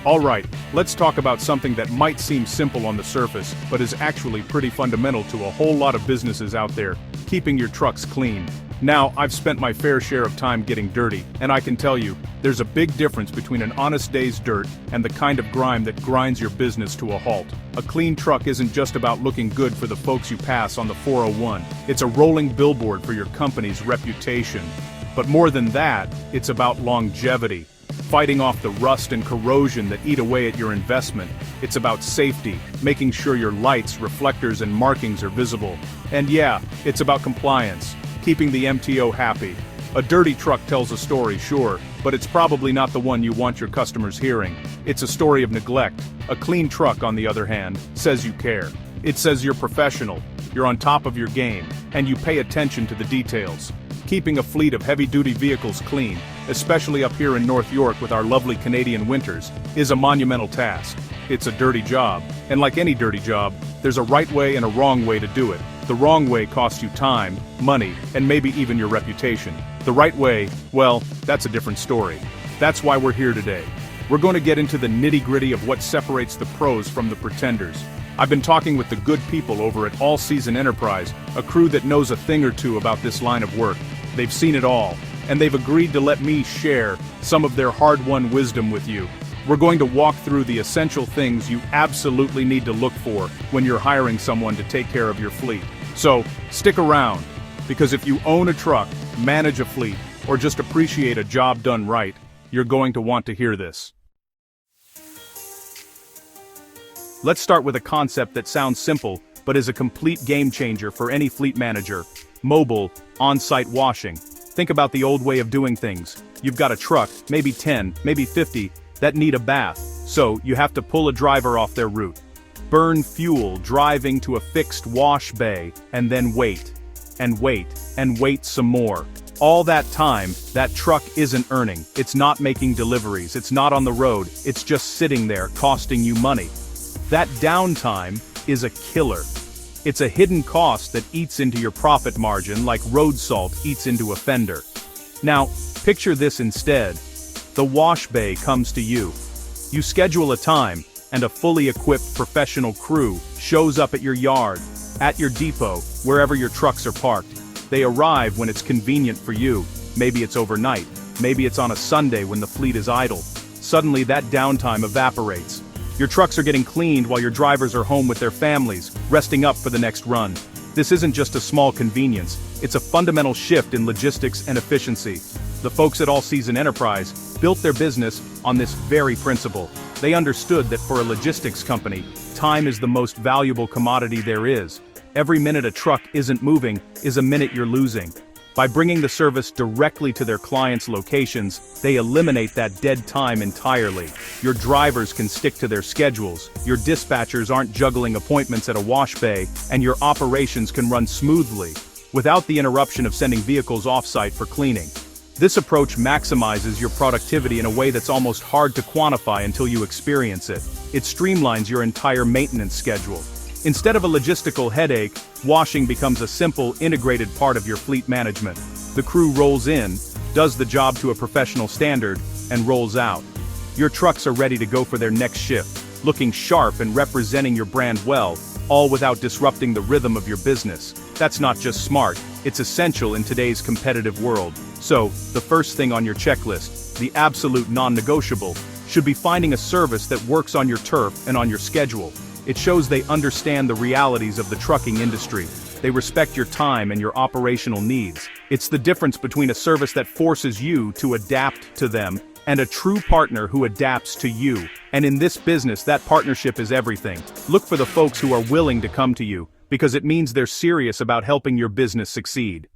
Alright, let's talk about something that might seem simple on the surface, but is actually pretty fundamental to a whole lot of businesses out there: keeping your trucks clean. Now, I've spent my fair share of time getting dirty, and I can tell you, there's a big difference between an honest day's dirt and the kind of grime that grinds your business to a halt. A clean truck isn't just about looking good for the folks you pass on the 401, it's a rolling billboard for your company's reputation. But more than that, it's about longevity. Fighting off the rust and corrosion that eat away at your investment. It's about safety, making sure your lights, reflectors, and markings are visible. And yeah, it's about compliance, keeping the MTO happy. A dirty truck tells a story, sure, but it's probably not the one you want your customers hearing. It's a story of neglect. A clean truck, on the other hand, says you care. It says you're professional, you're on top of your game, and you pay attention to the details. Keeping a fleet of heavy-duty vehicles clean, especially up here in North York with our lovely Canadian winters, is a monumental task. It's a dirty job, and like any dirty job, there's a right way and a wrong way to do it. The wrong way costs you time, money, and maybe even your reputation. The right way, well, that's a different story. That's why we're here today. We're going to get into the nitty-gritty of what separates the pros from the pretenders. I've been talking with the good people over at All Season Enterprise, a crew that knows a thing or two about this line of work. They've seen it all, and they've agreed to let me share some of their hard-won wisdom with you. We're going to walk through the essential things you absolutely need to look for when you're hiring someone to take care of your fleet. So, stick around, because if you own a truck, manage a fleet, or just appreciate a job done right, you're going to want to hear this. Let's start with a concept that sounds simple, but is a complete game changer for any fleet manager: mobile, on-site washing. Think about the old way of doing things. You've got a truck, maybe 10, maybe 50, that need a bath, so you have to pull a driver off their route. Burn fuel driving to a fixed wash bay, and then wait. And wait, and wait some more. All that time, that truck isn't earning, it's not making deliveries, it's not on the road, it's just sitting there costing you money. That downtime is a killer. It's a hidden cost that eats into your profit margin like road salt eats into a fender. Now, picture this instead. The wash bay comes to you. You schedule a time, and a fully equipped professional crew shows up at your yard, at your depot, wherever your trucks are parked. They arrive when it's convenient for you. Maybe it's overnight, maybe it's on a Sunday when the fleet is idle. Suddenly that downtime evaporates. Your trucks are getting cleaned while your drivers are home with their families, resting up for the next run. This isn't just a small convenience, it's a fundamental shift in logistics and efficiency. The folks at All Season Enterprise built their business on this very principle. They understood that for a logistics company, time is the most valuable commodity there is. Every minute a truck isn't moving is a minute you're losing. By bringing the service directly to their clients' locations, they eliminate that dead time entirely. Your drivers can stick to their schedules, your dispatchers aren't juggling appointments at a wash bay, and your operations can run smoothly, without the interruption of sending vehicles off-site for cleaning. This approach maximizes your productivity in a way that's almost hard to quantify until you experience it. It streamlines your entire maintenance schedule. Instead of a logistical headache, washing becomes a simple, integrated part of your fleet management. The crew rolls in, does the job to a professional standard, and rolls out. Your trucks are ready to go for their next shift, looking sharp and representing your brand well, all without disrupting the rhythm of your business. That's not just smart, it's essential in today's competitive world. So, the first thing on your checklist, the absolute non-negotiable, should be finding a service that works on your turf and on your schedule. It shows they understand the realities of the trucking industry. They respect your time and your operational needs. It's the difference between a service that forces you to adapt to them and a true partner who adapts to you. And in this business, that partnership is everything. Look for the folks who are willing to come to you, because it means they're serious about helping your business succeed.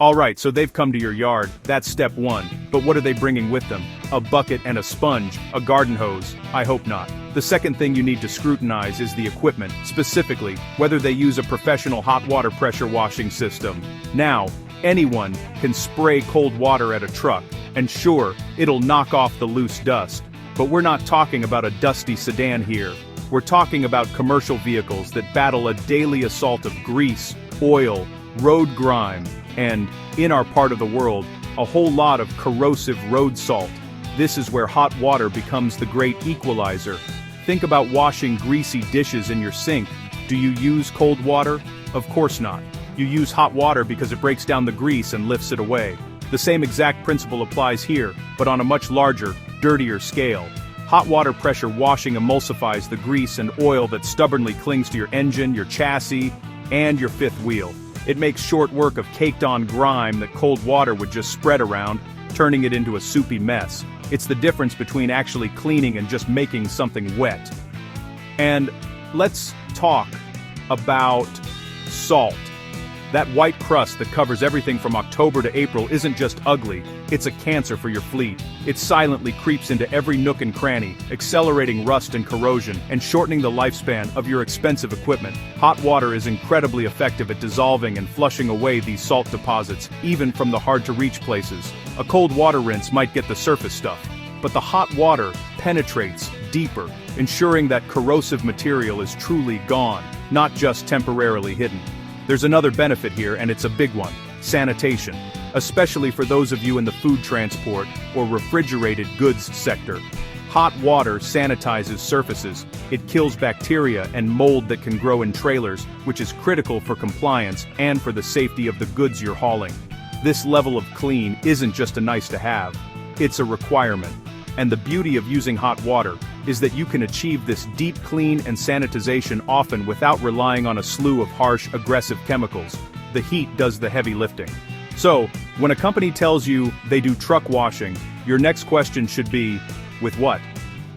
Alright, so they've come to your yard, that's step one. But what are they bringing with them? A bucket and a sponge, a garden hose? I hope not. The second thing you need to scrutinize is the equipment, specifically, whether they use a professional hot water pressure washing system. Now, anyone can spray cold water at a truck, and sure, it'll knock off the loose dust. But we're not talking about a dusty sedan here. We're talking about commercial vehicles that battle a daily assault of grease, oil, road grime, and, in our part of the world, a whole lot of corrosive road salt. This is where hot water becomes the great equalizer. Think about washing greasy dishes in your sink. Do you use cold water? Of course not. You use hot water because it breaks down the grease and lifts it away. The same exact principle applies here, but on a much larger, dirtier scale. Hot water pressure washing emulsifies the grease and oil that stubbornly clings to your engine, your chassis, and your fifth wheel. It makes short work of caked-on grime that cold water would just spread around, turning it into a soupy mess. It's the difference between actually cleaning and just making something wet. And let's talk about salt. That white crust that covers everything from October to April isn't just ugly, it's a cancer for your fleet. It silently creeps into every nook and cranny, accelerating rust and corrosion, and shortening the lifespan of your expensive equipment. Hot water is incredibly effective at dissolving and flushing away these salt deposits, even from the hard-to-reach places. A cold water rinse might get the surface stuff, but the hot water penetrates deeper, ensuring that corrosive material is truly gone, not just temporarily hidden. There's another benefit here, and it's a big one: sanitation. Especially for those of you in the food transport or refrigerated goods sector. Hot water sanitizes surfaces. It kills bacteria and mold that can grow in trailers, which is critical for compliance and for the safety of the goods you're hauling. This level of clean isn't just a nice to have, it's a requirement. And the beauty of using hot water is that you can achieve this deep clean and sanitization often without relying on a slew of harsh, aggressive chemicals. The heat does the heavy lifting. So, when a company tells you they do truck washing, your next question should be, with what?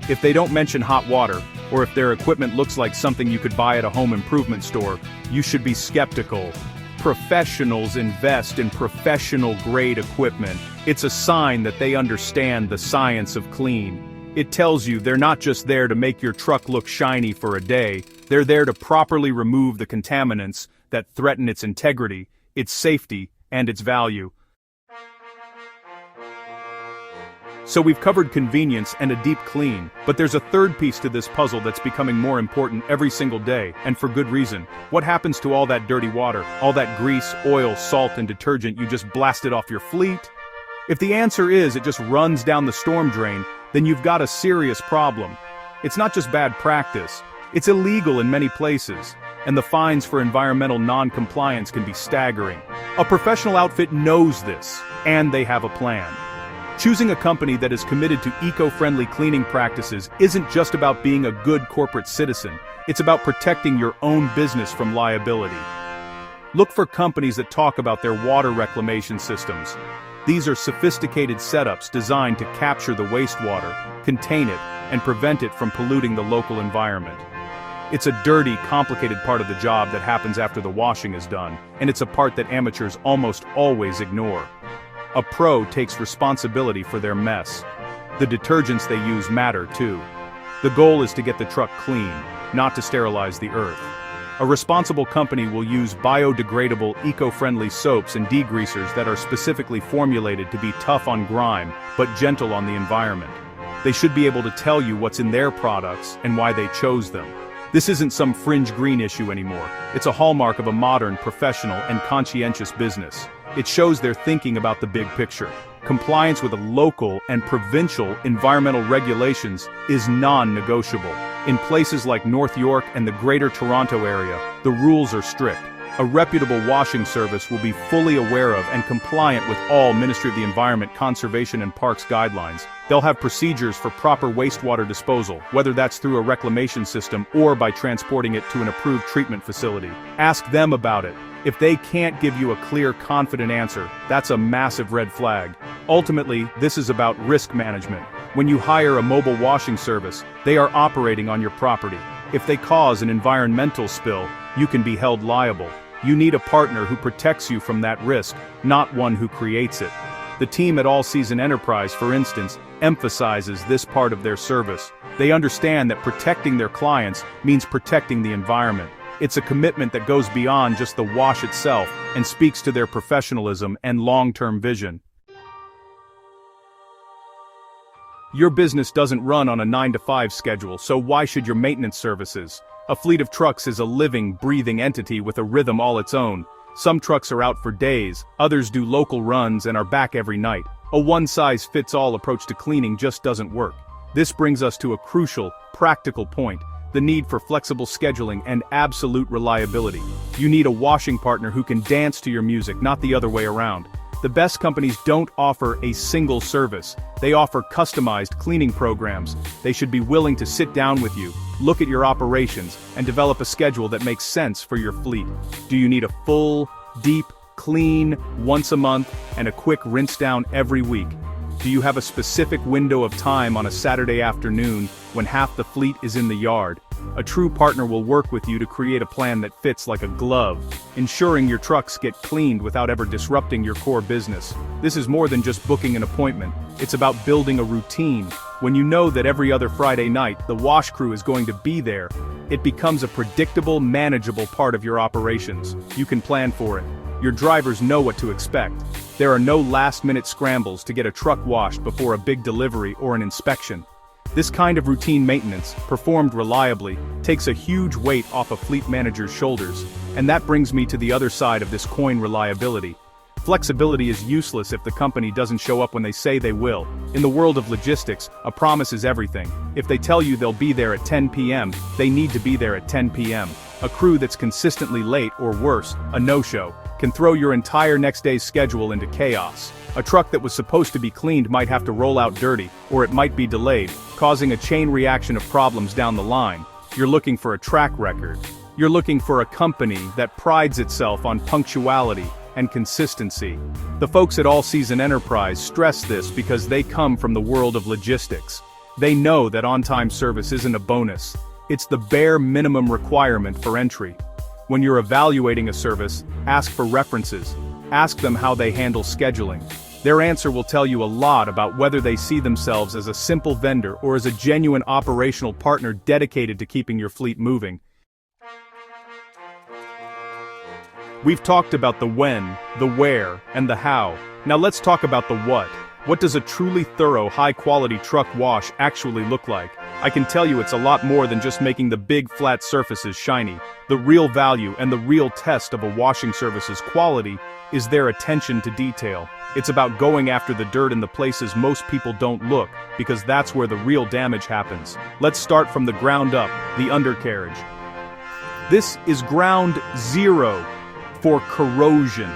If they don't mention hot water, or if their equipment looks like something you could buy at a home improvement store, you should be skeptical. Professionals invest in professional-grade equipment. It's a sign that they understand the science of clean. It tells you they're not just there to make your truck look shiny for a day, they're there to properly remove the contaminants that threaten its integrity, its safety, and its value. So we've covered convenience and a deep clean, but there's a third piece to this puzzle that's becoming more important every single day, and for good reason. What happens to all that dirty water, all that grease, oil, salt, and detergent you just blasted off your fleet? If the answer is it just runs down the storm drain, then you've got a serious problem. It's not just bad practice, it's illegal in many places, and the fines for environmental non-compliance can be staggering. A professional outfit knows this, and they have a plan. Choosing a company that is committed to eco-friendly cleaning practices isn't just about being a good corporate citizen, it's about protecting your own business from liability. Look for companies that talk about their water reclamation systems. These are sophisticated setups designed to capture the wastewater, contain it, and prevent it from polluting the local environment. It's a dirty, complicated part of the job that happens after the washing is done, and it's a part that amateurs almost always ignore. A pro takes responsibility for their mess. The detergents they use matter too. The goal is to get the truck clean, not to sterilize the earth. A responsible company will use biodegradable, eco-friendly soaps and degreasers that are specifically formulated to be tough on grime, but gentle on the environment. They should be able to tell you what's in their products and why they chose them. This isn't some fringe green issue anymore. It's a hallmark of a modern, professional, and conscientious business. It shows they're thinking about the big picture. Compliance with local and provincial environmental regulations is non-negotiable. In places like North York and the Greater Toronto area, the rules are strict. A reputable washing service will be fully aware of and compliant with all Ministry of the Environment, Conservation and Parks guidelines. They'll have procedures for proper wastewater disposal, whether that's through a reclamation system or by transporting it to an approved treatment facility. Ask them about it. If they can't give you a clear, confident answer, that's a massive red flag. Ultimately, this is about risk management. When you hire a mobile washing service, they are operating on your property. If they cause an environmental spill, you can be held liable. You need a partner who protects you from that risk, not one who creates it. The team at All Season Enterprise, for instance, emphasizes this part of their service. They understand that protecting their clients means protecting the environment. It's a commitment that goes beyond just the wash itself and speaks to their professionalism and long-term vision. Your business doesn't run on a 9-to-5 schedule, so why should your maintenance services? A fleet of trucks is a living, breathing entity with a rhythm all its own. Some trucks are out for days, others do local runs and are back every night. A one-size-fits-all approach to cleaning just doesn't work. This brings us to a crucial, practical point: the need for flexible scheduling and absolute reliability. You need a washing partner who can dance to your music, not the other way around. The best companies don't offer a single service. They offer customized cleaning programs. They should be willing to sit down with you, look at your operations, and develop a schedule that makes sense for your fleet. Do you need a full, deep clean once a month and a quick rinse down every week? Do you have a specific window of time on a Saturday afternoon when half the fleet is in the yard? A true partner will work with you to create a plan that fits like a glove, ensuring your trucks get cleaned without ever disrupting your core business. This is more than just booking an appointment. It's about building a routine. When you know that every other Friday night the wash crew is going to be there, it becomes a predictable, manageable part of your operations. You can plan for it. Your drivers know what to expect. There are no last-minute scrambles to get a truck washed before a big delivery or an inspection. This kind of routine maintenance, performed reliably, takes a huge weight off a fleet manager's shoulders, and that brings me to the other side of this coin: reliability. Flexibility is useless if the company doesn't show up when they say they will. In the world of logistics, a promise is everything. If they tell you they'll be there at 10 p.m., they need to be there at 10 p.m. A crew that's consistently late, or worse, a no-show, can throw your entire next day's schedule into chaos. A truck that was supposed to be cleaned might have to roll out dirty, or it might be delayed, causing a chain reaction of problems down the line. You're looking for a track record. You're looking for a company that prides itself on punctuality and consistency. The folks at All Season Enterprise stress this because they come from the world of logistics. They know that on-time service isn't a bonus. It's the bare minimum requirement for entry. When you're evaluating a service, ask for references. Ask them how they handle scheduling. Their answer will tell you a lot about whether they see themselves as a simple vendor or as a genuine operational partner dedicated to keeping your fleet moving. We've talked about the when, the where, and the how. Now let's talk about the what. What does a truly thorough, high-quality truck wash actually look like? I can tell you it's a lot more than just making the big flat surfaces shiny. The real value and the real test of a washing service's quality is their attention to detail. It's about going after the dirt in the places most people don't look, because that's where the real damage happens. Let's start from the ground up, the undercarriage. This is ground zero for corrosion.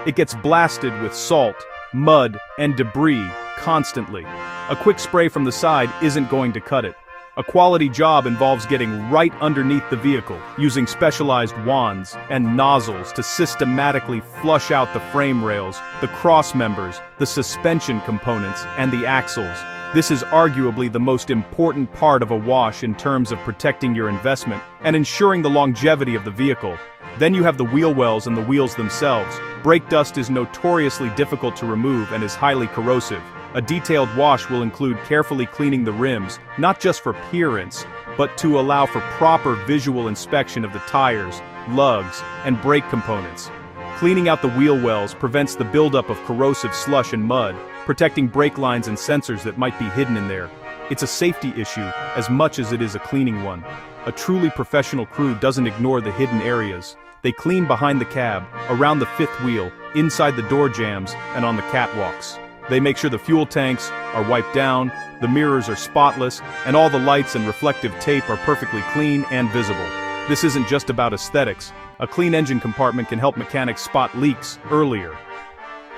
It gets blasted with salt, mud, and debris constantly. A quick spray from the side isn't going to cut it. A quality job involves getting right underneath the vehicle, using specialized wands and nozzles to systematically flush out the frame rails, the cross members, the suspension components, and the axles. This is arguably the most important part of a wash in terms of protecting your investment and ensuring the longevity of the vehicle. Then you have the wheel wells and the wheels themselves. Brake dust is notoriously difficult to remove and is highly corrosive. A detailed wash will include carefully cleaning the rims, not just for appearance, but to allow for proper visual inspection of the tires, lugs, and brake components. Cleaning out the wheel wells prevents the buildup of corrosive slush and mud, protecting brake lines and sensors that might be hidden in there. It's a safety issue as much as it is a cleaning one. A truly professional crew doesn't ignore the hidden areas. They clean behind the cab, around the fifth wheel, inside the door jambs, and on the catwalks. They make sure the fuel tanks are wiped down, the mirrors are spotless, and all the lights and reflective tape are perfectly clean and visible. This isn't just about aesthetics. A clean engine compartment can help mechanics spot leaks earlier.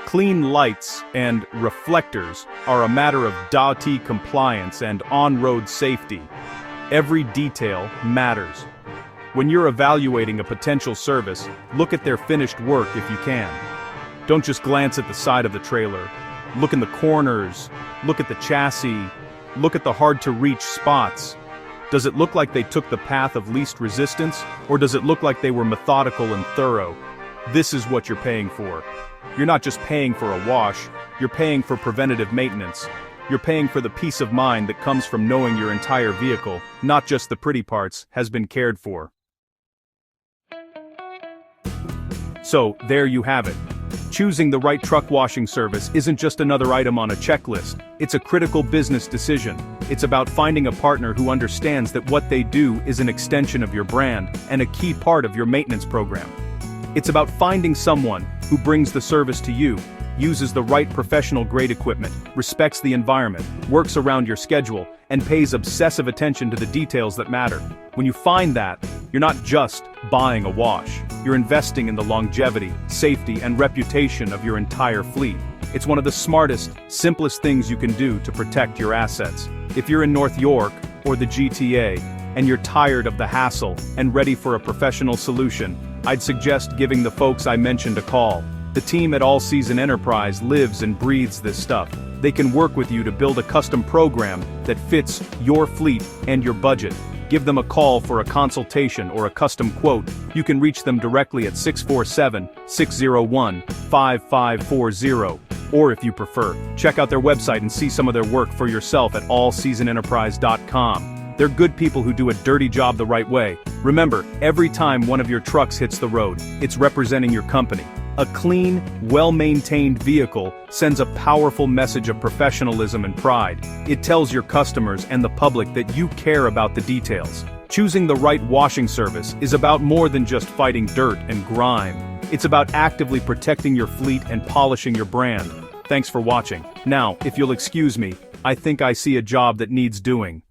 Clean lights and reflectors are a matter of DOT compliance and on-road safety. Every detail matters. When you're evaluating a potential service, look at their finished work if you can. Don't just glance at the side of the trailer. Look in the corners, look at the chassis, look at the hard-to-reach spots. Does it look like they took the path of least resistance, or does it look like they were methodical and thorough? This is what you're paying for. You're not just paying for a wash, you're paying for preventative maintenance. You're paying for the peace of mind that comes from knowing your entire vehicle, not just the pretty parts, has been cared for. So, there you have it. Choosing the right truck washing service isn't just another item on a checklist. It's a critical business decision. It's about finding a partner who understands that what they do is an extension of your brand and a key part of your maintenance program. It's about finding someone who brings the service to you, uses the right professional-grade equipment, respects the environment, works around your schedule, and pays obsessive attention to the details that matter. When you find that, you're not just buying a wash. You're investing in the longevity, safety, and reputation of your entire fleet. It's one of the smartest, simplest things you can do to protect your assets. If you're in North York or the GTA, and you're tired of the hassle and ready for a professional solution, I'd suggest giving the folks I mentioned a call. The team at All Season Enterprise lives and breathes this stuff. They can work with you to build a custom program that fits your fleet and your budget. Give them a call for a consultation or a custom quote. You can reach them directly at 647-601-5540. Or if you prefer, check out their website and see some of their work for yourself at allseasonenterprise.com. They're good people who do a dirty job the right way. Remember, every time one of your trucks hits the road, it's representing your company. A clean, well-maintained vehicle sends a powerful message of professionalism and pride. It tells your customers and the public that you care about the details. Choosing the right washing service is about more than just fighting dirt and grime. It's about actively protecting your fleet and polishing your brand. Thanks for watching. Now, if you'll excuse me, I think I see a job that needs doing.